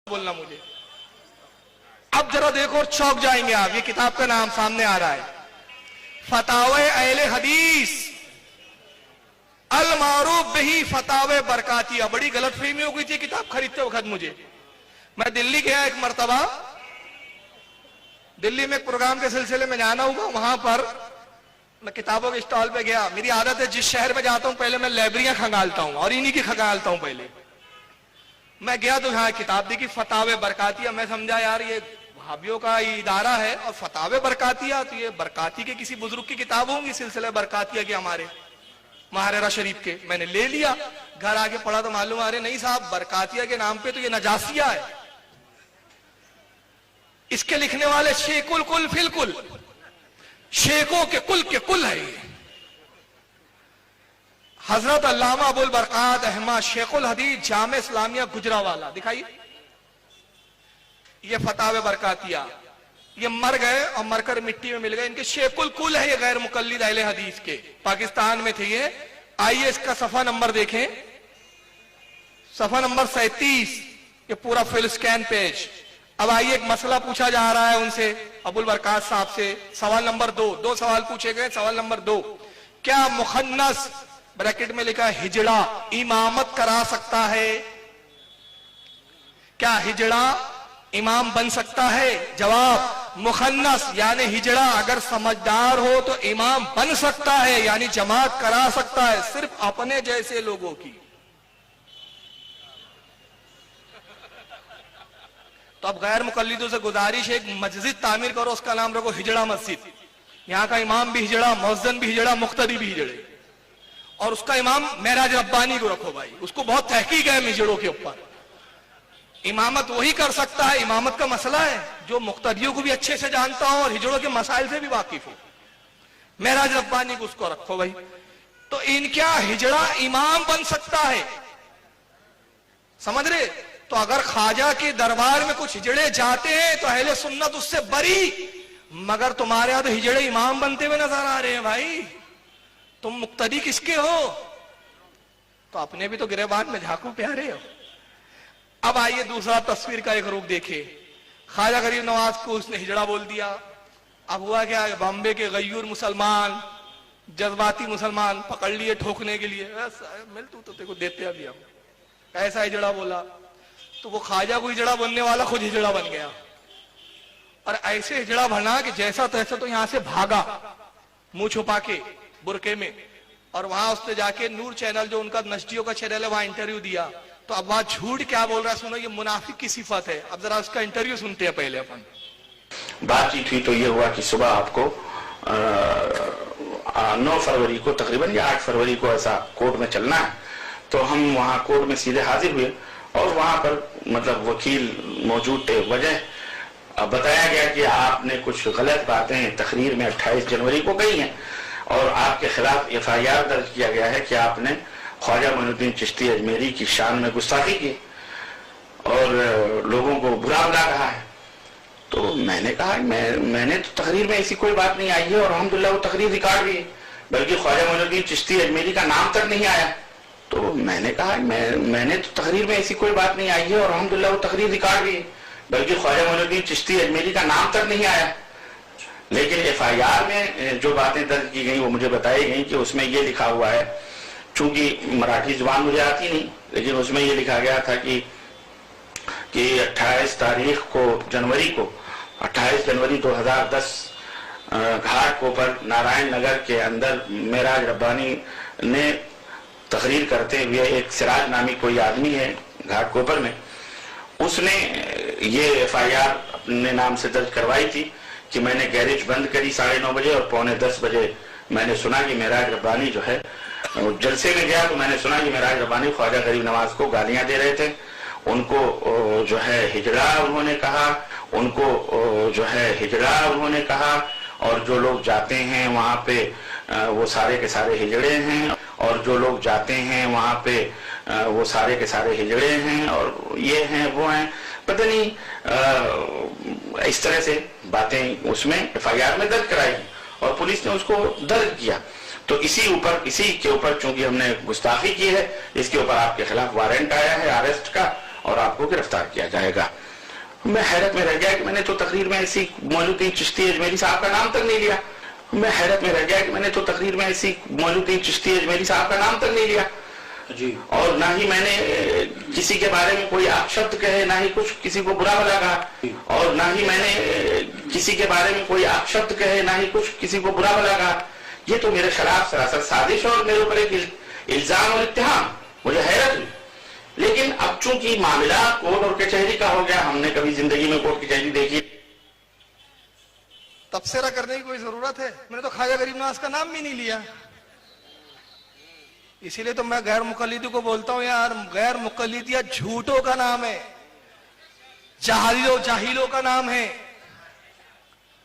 بولنا مجھے. اب ذرا دیکھو اور چوک جائیں گے آپ. یہ کتاب کا نام سامنے آ رہا ہے, فتاوی اہل حدیث المعروف بہی فتاوی برکاتیہ. بڑی غلط فہمی ہو گئی تھی کتاب خریدتے وقت مجھے. میں دلی گیا ایک مرتبہ, دلی میں ایک پروگرام کے سلسلے میں جانا ہوا. وہاں پر میں کتابوں کے اسٹال پہ گیا. میری عادت ہے جس شہر میں جاتا ہوں پہلے میں لائبریریاں کھنگالتا ہوں اور انہی کی کھنگالتا ہوں پہلے. میں گیا تو یہاں کتاب دیکھی فتاوی برکاتیہ. میں سمجھا یار یہ وہابیوں کا ادارہ ہے اور فتاوی برکاتیہ, تو یہ برکاتی کے کسی بزرگ کی کتاب ہوں گی, سلسلہ برکاتیہ کے ہمارے مہاررہ شریف کے. میں نے لے لیا, گھر آ کے پڑھا تو معلوم آ رہے نہیں صاحب برکاتیہ کے نام پہ تو یہ نجاسیہ ہے. اس کے لکھنے والے شیخ الکل فی الکل, شیخوں کے کل ہے یہ حضرت علامہ ابو البرکات احمد شیخ الحدیث جامع اسلامیہ گجرانوالہ. دکھائیے یہ فتاوی برکاتیہ. یہ مر گئے اور مر کر مٹی میں مل گئے. ان کے شیخ الکل ہے یہ غیر مقلد اہل حدیث کے, پاکستان میں تھے یہ. آئیے اس کا صفحہ نمبر دیکھیں, صفحہ نمبر 37, یہ پورا فل سکین پیج. اب آئیے ایک مسئلہ پوچھا جا رہا ہے ان سے, ابو البرکات صاحب سے. سوال نمبر 2, 2 سوال پوچھے گئے. سوال نمبر 2, کیا مخنث بریکٹ میں لکھا ہے ہجڑا امامت کرا سکتا ہے؟ کیا ہجڑا امام بن سکتا ہے؟ جواب, مخنث یعنی ہجڑا اگر سمجھدار ہو تو امام بن سکتا ہے, یعنی جماعت کرا سکتا ہے, صرف اپنے جیسے لوگوں کی. تو اب غیر مقلدوں سے گزارش ہے, ایک مسجد تعمیر کرو, اس کا نام رکھو ہجڑا مسجد. یہاں کا امام بھی ہجڑا, مؤذن بھی ہجڑا, مقتدی بھی ہجڑے, اور اس کا امام معراج ربانی کو رکھو بھائی. اس کو بہت تحقیق ہے ہجڑوں کے اوپر. امامت وہی کر سکتا ہے, امامت کا مسئلہ ہے جو مقتدیوں کو بھی اچھے سے جانتا ہو اور ہجڑوں کے مسائل سے بھی واقف ہو. معراج ربانی کو اس کو رکھو بھائی. تو ان کیا ہجڑا امام بن سکتا ہے؟ سمجھ رہے؟ تو اگر خواجہ کے دربار میں کچھ ہجڑے جاتے ہیں تو اہل سنت اس سے بری, مگر تمہارے ہاں تو ہجڑے امام بنتے ہوئے نظر آ رہے ہیں بھائی. تم مقتدی کس کے ہو؟ تو اپنے بھی تو گریبان میں جھانکو پیارے ہو. اب آئیے دوسرا تصویر کا ایک رخ دیکھیں. خواجہ غریب نواز کو اس نے ہجڑا بول دیا. اب ہوا کیا, بامبے کے غیور مسلمان, جذباتی مسلمان پکڑ لیے ٹھوکنے کے لیے. مل تو تیرے کو دیتے ابھی ہم, ایسا ہجڑا بولا. تو وہ خواجہ کو ہجڑا بننے والا خود ہجڑا بن گیا, اور ایسے ہجڑا بنا کہ جیسا تیسا تو یہاں سے بھاگا منہ چھپا کے برقے میں, اور وہاں اس نے جا کے نور چینل جو ان کا نشریوں کا چینل ہے وہاں انٹرویو دیا. تو اب وہاں جھوٹ کیا بول رہا ہے سنو, یہ منافق کی صفت ہے. اب ذرا اس کا انٹرویو سنتے ہیں پہلے اپن. بات چیت ہوئی تو یہ ہوا کہ صبح آپ کو 9 فروری کو تقریباً یا 8 فروری کو ایسا کورٹ میں چلنا ہے. تو ہم وہاں کورٹ میں سیدھے حاضر ہوئے, اور وہاں پر مطلب وکیل موجود تھے. وجہ بتایا گیا کہ آپ نے کچھ غلط باتیں تقریر میں 28 جنوری کو کہی ہیں, اور آپ کے خلاف FIR درج کیا گیا ہے کہ آپ نے خواجہ معین الدین چشتی اجمیری کی شان میں گستاخی کی اور لوگوں کو برا بلا کہا ہے. تو میں نے کہا میں نے تو تقریر میں ایسی کوئی بات نہیں آئی ہے, اور الحمدللہ وہ تقریر ریکارڈ بھی ہے, بلکہ خواجہ معین الدین چشتی اجمیری کا نام تک نہیں آیا. تو میں نے کہا میں نے تو تقریر میں ایسی کوئی بات نہیں آئی ہے, اور الحمدللہ وہ تقریر ریکارڈ بھی ہے, بلکہ خواجہ معین الدین چشتی اجمیری کا نام تک نہیں آیا. لیکن FIR میں جو باتیں درج کی گئیں وہ مجھے بتائی گئیں کہ اس میں یہ لکھا ہوا ہے, چونکہ مراٹھی زبان مجھے آتی نہیں, لیکن اس میں یہ لکھا گیا تھا کہ 28 تاریخ کو جنوری کو 28 جنوری 2010 گھاٹ کوپر نارائن نگر کے اندر معراج ربانی نے تقریر کرتے ہوئے, ایک سراج نامی کوئی آدمی ہے گھاٹ کوپر میں, اس نے یہ FIR اپنے نام سے درج کروائی تھی کہ میں نے گیریج بند کری 9:30 بجے, اور 9:45 بجے میں نے سنا کہ معراج ربانی جو ہے جلسے میں گیا, تو میں نے سنا کہ معراج ربانی خواجہ غریب نواز کو گالیاں دے رہے تھے. ان کو جو ہے ہجڑا انہوں نے کہا, ان کو جو ہے ہجڑا انہوں نے کہا, اور جو لوگ جاتے ہیں وہاں پہ وہ سارے کے سارے ہجڑے ہیں, اور جو لوگ جاتے ہیں وہاں پہ وہ سارے کے سارے ہجڑے ہیں, اور یہ ہیں وہ ہیں, پتہ نہیں اس طرح سے باتیں اس میں FIR میں درج کرائی, اور پولیس نے اس کو درج کیا. تو اسی کے اوپر چونکہ ہم نے گستاخی کی ہے, اس کے اوپر آپ کے خلاف وارنٹ آیا ہے اریسٹ کا, اور آپ کو گرفتار کیا جائے گا۔ میں حیرت میں رہ گیا کہ میں نے تو تقریر میں ایسی مولوی چشتی اجمیری صاحب کا نام تک نہیں لیا۔ میں حیرت میں رہ گیا کہ میں نے تو تقریر میں ایسی مولوی چشتی اجمیری صاحب کا نام تک نہیں لیا جی، اور نہ ہی میں نے کسی کے بارے میں کوئی شبد کہے، نہ ہی کچھ کسی کو برا بھلا کہا، اور نہ ہی میں نے کسی کے بارے میں کوئی شبد کہے، نہ ہی کچھ کسی کو برا بھلا کہا۔ یہ تو میرے خلاف سراسر سازش اور میرے اوپر ایک الزام اور اتہام، مجھے حیرت ہوئی۔ لیکن اب چونکہ معاملہ کورٹ اور کچہری کا ہو گیا، ہم نے کبھی زندگی میں کورٹ کچہری دیکھی، تبصرہ کرنے کی کوئی ضرورت ہے؟ میں نے تو خواجہ غریب نواز کا نام بھی نہیں لیا۔ اسی لیے تو میں غیر مقلدی کو بولتا ہوں یار، غیر مقلدیہ جھوٹوں کا نام ہے، جاہلوں کا نام ہے۔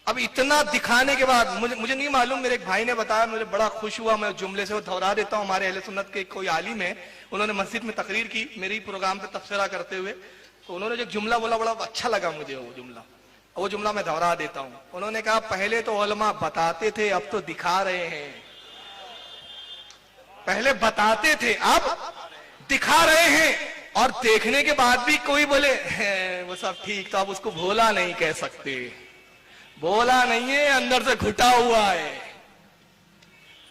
اب اتنا دکھانے کے بعد مجھے نہیں معلوم، میرے ایک بھائی نے بتایا، مجھے بڑا خوش ہوا، میں جملے سے وہ دہرا دیتا ہوں۔ ہمارے اہل سنت کے کوئی عالم ہے، انہوں نے مسجد میں تقریر کی میری پروگرام پہ تبصرہ کرتے ہوئے، تو انہوں نے جو جملہ بولا بڑا اچھا لگا مجھے وہ جملہ میں دہرا دیتا ہوں۔ انہوں نے کہا پہلے تو علماء بتاتے تھے، اب تو دکھا رہے ہیں۔ پہلے بتاتے تھے، اب دکھا رہے ہیں، اور دیکھنے کے بعد بھی کوئی بولے وہ سب ٹھیک، تو اب اس کو بھولا نہیں کہہ سکتے، بولا نہیں ہے، اندر سے گھٹا ہوا ہے۔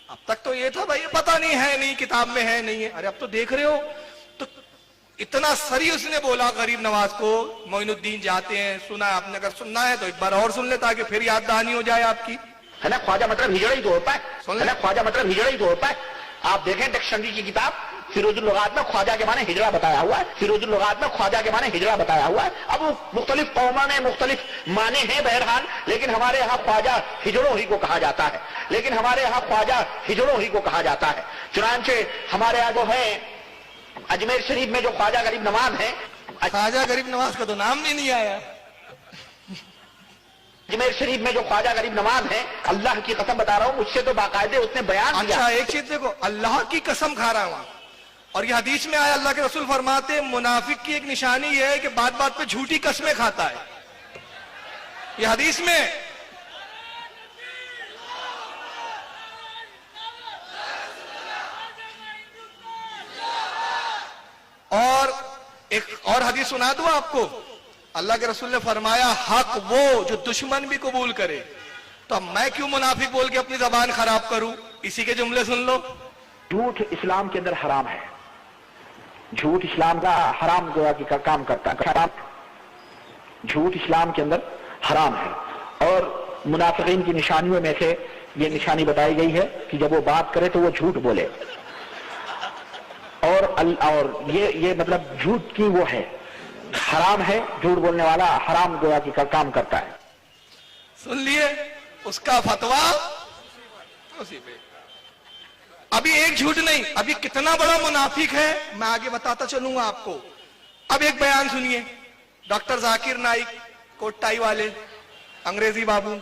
اب تک تو یہ تھا بھائی پتہ نہیں ہے، نہیں کتاب میں ہے، نہیں ہے، ارے اب تو دیکھ رہے ہو۔ تو اتنا سری اس نے بولا غریب نواز کو، معین الدین جاتے ہیں، سنا آپ نے، اگر سننا ہے تو ایک بار اور سن لے تاکہ پھر یاد دہانی ہو جائے آپ کی، ہے نا۔ خواجہ مطلب ہجڑا ہی تو ہوتا ہے نا، خواجہ مطلب ہجڑا ہی تو ہوتا ہے۔ آپ دیکھیں ڈکشنری کی کتاب فیروز اللغات میں خواجہ کے معنی ہجڑا بتایا ہوا ہے، فیروز اللغات میں خواجہ کے معنی ہجڑا بتایا ہوا ہے۔ اب وہ مختلف قوموں میں مختلف معنی ہیں بہرحال، لیکن ہمارے ہاں خواجہ ہجڑوں ہی کو کہا جاتا ہے، لیکن ہمارے ہاں خواجہ ہجڑوں ہی کو کہا جاتا ہے۔ چنانچہ ہمارے یہاں جو ہے اجمیر شریف میں جو خواجہ غریب نواز ہیں، خواجہ غریب نواز کا تو نام بھی نہیں آیا۔ اجمیر شریف میں جو خواجہ غریب نواز ہیں، اللہ کی قسم بتا رہا ہوں، مجھ سے تو باقاعدہ اس نے بیان کیا۔ اچھا ایک چیز دیکھو، اللہ کی قسم کھا رہا ہوں، اور یہ حدیث میں آیا، اللہ کے رسول فرماتے ہیں منافق کی ایک نشانی یہ ہے کہ بات بات پہ جھوٹی قسمیں کھاتا ہے، یہ حدیث میں۔ اور ایک اور حدیث سنا دوں آپ کو، اللہ کے رسول نے فرمایا حق وہ جو دشمن بھی قبول کرے، تو اب میں کیوں منافق بول کے اپنی زبان خراب کروں؟ اسی کے جملے سن لو۔ جھوٹ اسلام کے اندر حرام ہے، جھوٹ اسلام کا حرام گویا کی کا کام کرتا ہے، جھوٹ اسلام کے اندر حرام ہے۔ اور منافقین کی نشانیوں میں سے یہ نشانی بتائی گئی ہے کہ جب وہ بات کرے تو وہ جھوٹ بولے، اور یہ مطلب جھوٹ کی وہ ہے، حرام ہے، جھوٹ بولنے والا حرام گویا کی کا کام کرتا ہے۔ سن لیے اس کا فتویٰ اسی پہ۔ ابھی ایک جھوٹ نہیں، ابھی کتنا بڑا منافق ہے میں آگے بتاتا چلوں گا آپ کو۔ اب ایک بیان سنیے، ڈاکٹر ذاکر نائک کوٹائی والے انگریزی بابو،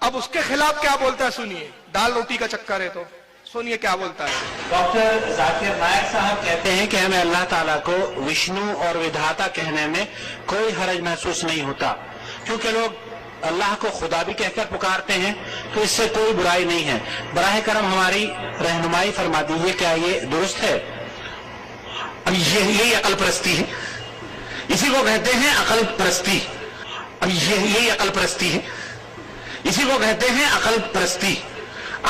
اب اس کے خلاف کیا بولتا ہے سنیے، دال روٹی کا چکر ہے تو سنیے کیا بولتا ہے۔ ڈاکٹر ذاکر نائک صاحب کہتے ہیں کہ ہمیں اللہ تعالیٰ کو وشنو اور ودھاتا کہنے میں کوئی حرج محسوس نہیں ہوتا، کیونکہ لوگ اللہ کو خدا بھی کہہ کر پکارتے ہیں، تو اس سے کوئی برائی نہیں ہے۔ براہ کرم ہماری رہنمائی فرما دیجیے، کیا یہ درست ہے؟ اب یہی عقل پرستی ہے، اسی کو کہتے ہیں عقل پرستی۔ اب یہی عقل پرستی ہے، اسی کو کہتے ہیں عقل پرستی۔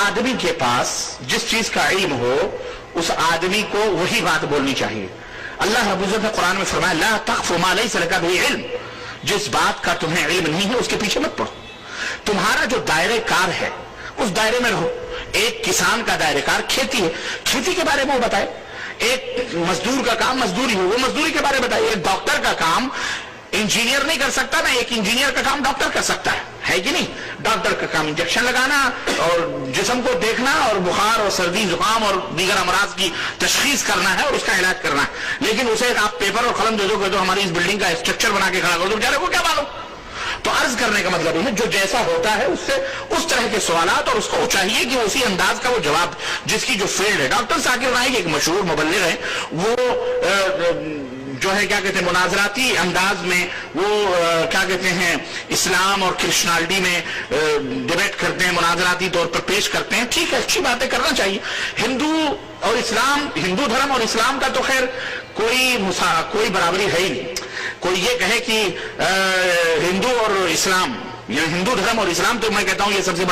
آدمی کے پاس جس چیز کا علم ہو، اس آدمی کو وہی بات بولنی چاہیے۔ اللہ رب العزت نے قرآن میں فرمایا لا تقف ما لیس لک بہ علم، جس بات کا تمہیں علم نہیں ہے اس کے پیچھے مت پڑو۔ تمہارا جو دائرہ کار ہے اس دائرے میں رہو۔ ایک کسان کا دائرہ کار کھیتی ہے، کھیتی کے بارے میں وہ بتائے۔ ایک مزدور کا کام مزدوری ہو، وہ مزدوری کے بارے میں بتائے۔ ایک ڈاکٹر کا کام انجینئر نہیں کر سکتا نا، ایک انجینئر کا کام ڈاکٹر کر سکتا ہے کہ نہیں؟ ڈاکٹر کا کام انجیکشن لگانا اور جسم کو دیکھنا اور بخار اور سردی زکام اور دیگر امراض کی تشخیص کرنا ہے اور اس کا علاج کرنا ہے۔ لیکن اسے آپ پیپر اور قلم دے دو کہ جو ہماری اس بلڈنگ کا اسٹرکچر بنا کے کھڑا کر دو، بیچارے کو کیا معلوم؟ تو عرض کرنے کا مطلب یہ ہے جو جیسا ہوتا ہے اس سے اس طرح کے سوالات، اور اس کو چاہیے کہ اسی انداز کا وہ جواب جس کی جو فیلڈ ہے۔ ڈاکٹر ذاکر نائک ایک مشہور مبلغ ہے، وہ جو ہے کیا کہتے ہیں مناظراتی انداز میں وہ کیا کہتے ہیں اسلام اور کرسچنالٹی میں ڈیبیٹ کرتے ہیں، مناظراتی طور پر پیش کرتے ہیں۔ ٹھیک ہے، اچھی باتیں کرنا چاہیے۔ ہندو اور اسلام، ہندو دھرم اور اسلام کا تو خیر کوئی برابری ہے ہی نہیں. کوئی یہ کہے کہ ہندو اور اسلام یا ہندو دھرم اور اسلام، تو میں کہتا ہوں یہ سب سے بڑا